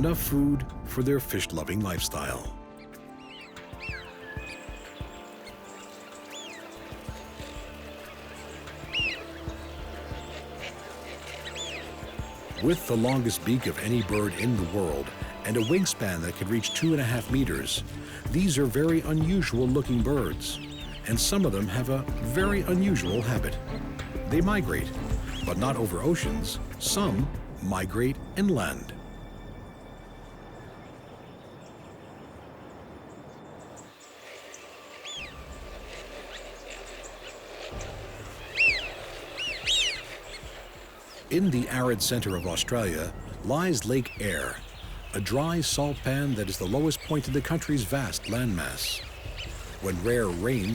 enough food for their fish-loving lifestyle. With the longest beak of any bird in the world and a wingspan that can reach 2.5 meters, these are very unusual looking birds, and some of them have a very unusual habit. They migrate, but not over oceans. Some migrate inland. In the arid center of Australia lies Lake Eyre, a dry salt pan that is the lowest point in the country's vast landmass. When rare rains